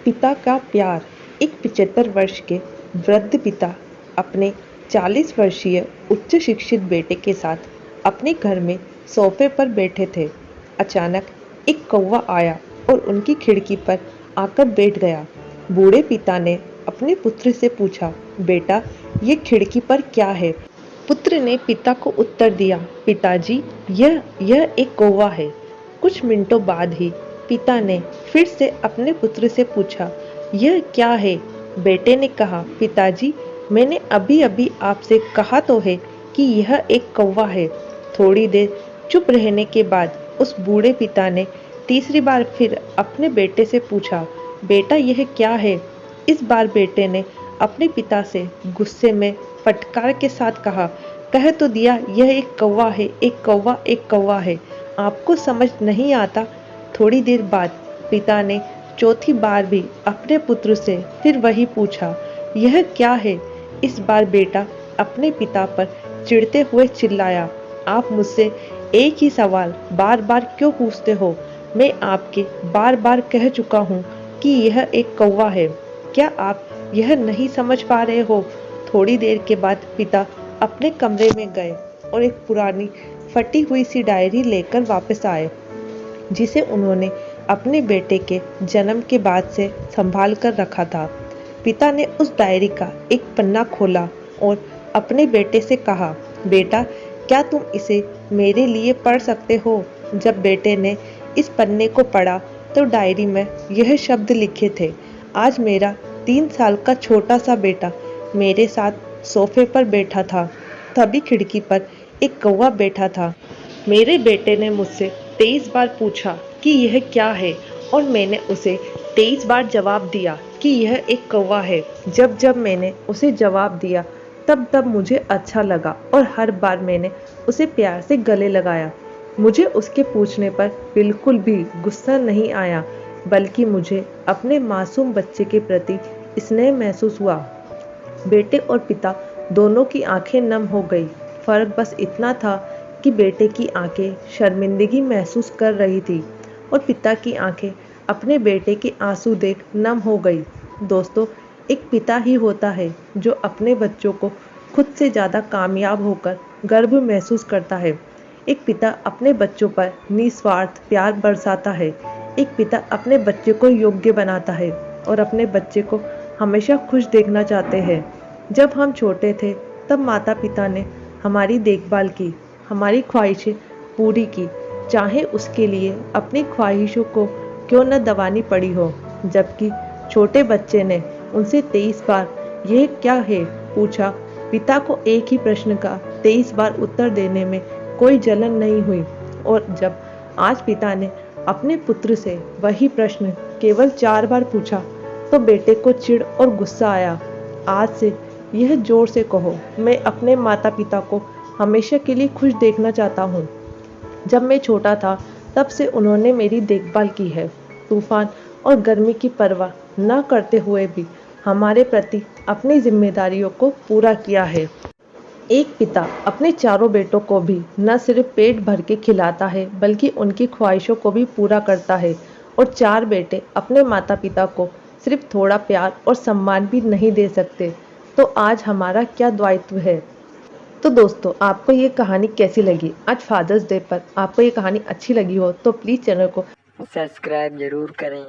पिता का प्यार। एक 75 वर्ष के वृद्ध पिता अपने 40 वर्षीय उच्च शिक्षित बेटे के साथ अपने घर में सोफे पर बैठे थे। अचानक एक कौवा आया और उनकी खिड़की पर आकर बैठ गया। बूढ़े पिता ने अपने पुत्र से पूछा, बेटा, ये खिड़की पर क्या है? पुत्र ने पिता को उत्तर दिया, पिताजी, यह एक कौवा है। कुछ मिनटों बाद ही पिता ने फिर से अपने पुत्र से पूछा, यह क्या है? बेटे ने कहा, पिताजी, मैंने अभी अभी आपसे कहा तो है कि यह एक कौवा है। थोड़ी देर चुप रहने के बाद उस बूढ़े पिता ने तीसरी बार फिर अपने बेटे से पूछा, बेटा, यह क्या है? इस बार बेटे ने अपने पिता से गुस्से में फटकार के साथ कहा, कह तो दिया, यह एक कौवा है, एक कौवा है। आपको समझ नहीं आता? थोड़ी देर बाद पिता ने चौथी बार भी अपने पुत्र से फिर वही पूछा, यह क्या है? इस बार बेटा अपने पिता पर चिढ़ते हुए चिल्लाया, आप मुझसे एक ही सवाल बार बार क्यों पूछते हो? मैं आपके बार बार कह चुका हूँ कि यह एक कौवा है। क्या आप यह नहीं समझ पा रहे हो? थोड़ी देर के बाद पिता अपने कमरे में गए और एक पुरानी फटी हुई सी डायरी लेकर वापस आए, जिसे उन्होंने अपने बेटे के जन्म के बाद से संभाल कर रखा था। पिता ने उस डायरी का एक पन्ना खोला और अपने बेटे से कहा, बेटा, क्या तुम इसे मेरे लिए पढ़ सकते हो? जब बेटे ने इस पन्ने को पढ़ा तो डायरी में यह शब्द लिखे थे, आज मेरा 3 साल का छोटा सा बेटा मेरे साथ सोफे पर बैठा था, तभी खिड़की पर एक कौवा बैठा था। मेरे बेटे ने मुझसे 23 बार पूछा कि यह क्या है और मैंने उसे 23 बार जवाब दिया कि यह एक कौवा है। जब जब मैंने उसे जवाब दिया तब तब मुझे अच्छा लगा और हर बार मैंने उसे प्यार से गले लगाया। मुझे उसके पूछने पर बिल्कुल भी गुस्सा नहीं आया, बल्कि मुझे अपने मासूम बच्चे के प्रति स्नेह महसूस हुआ। बेटे और पिता दोनों की आंखें नम हो गई। फर्क बस इतना था कि बेटे की आंखें शर्मिंदगी महसूस कर रही थी और पिता की आंखें अपने बेटे के आंसू देख नम हो गई। दोस्तों, एक पिता ही होता है जो अपने बच्चों को खुद से ज़्यादा कामयाब होकर गर्व महसूस करता है। एक पिता अपने बच्चों पर निस्वार्थ प्यार बरसाता है। एक पिता अपने बच्चे को योग्य बनाता है और अपने बच्चे को हमेशा खुश देखना चाहते हैं। जब हम छोटे थे तब माता पिता ने हमारी देखभाल की, हमारी ख्वाहिशें पूरी की, चाहे उसके लिए अपनी ख्वाहिशों को क्यों न दबानी पड़ी हो। जबकि छोटे बच्चे ने उनसे 23 बार यह क्या है पूछा, पिता को एक ही प्रश्न का 23 बार उत्तर देने में कोई जलन नहीं हुई। और जब आज पिता ने अपने पुत्र से वही प्रश्न केवल 4 बार पूछा तो बेटे को चिढ़ और गुस्सा आया। आज से यह जोर से कहो, मैं अपने माता पिता को हमेशा के लिए खुश देखना चाहता हूँ। जब मैं छोटा था तब से उन्होंने मेरी देखभाल की है। तूफान और गर्मी की परवाह न करते हुए भी हमारे प्रति अपनी जिम्मेदारियों को पूरा किया है। एक पिता अपने चारों बेटों को भी न सिर्फ पेट भर के खिलाता है बल्कि उनकी ख्वाहिशों को भी पूरा करता है। और 4 बेटे अपने माता पिता को सिर्फ थोड़ा प्यार और सम्मान भी नहीं दे सकते। तो आज हमारा क्या दायित्व है? तो दोस्तों, आपको ये कहानी कैसी लगी? आज फादर्स डे पर आपको ये कहानी अच्छी लगी हो तो प्लीज़ चैनल को सब्सक्राइब जरूर करें।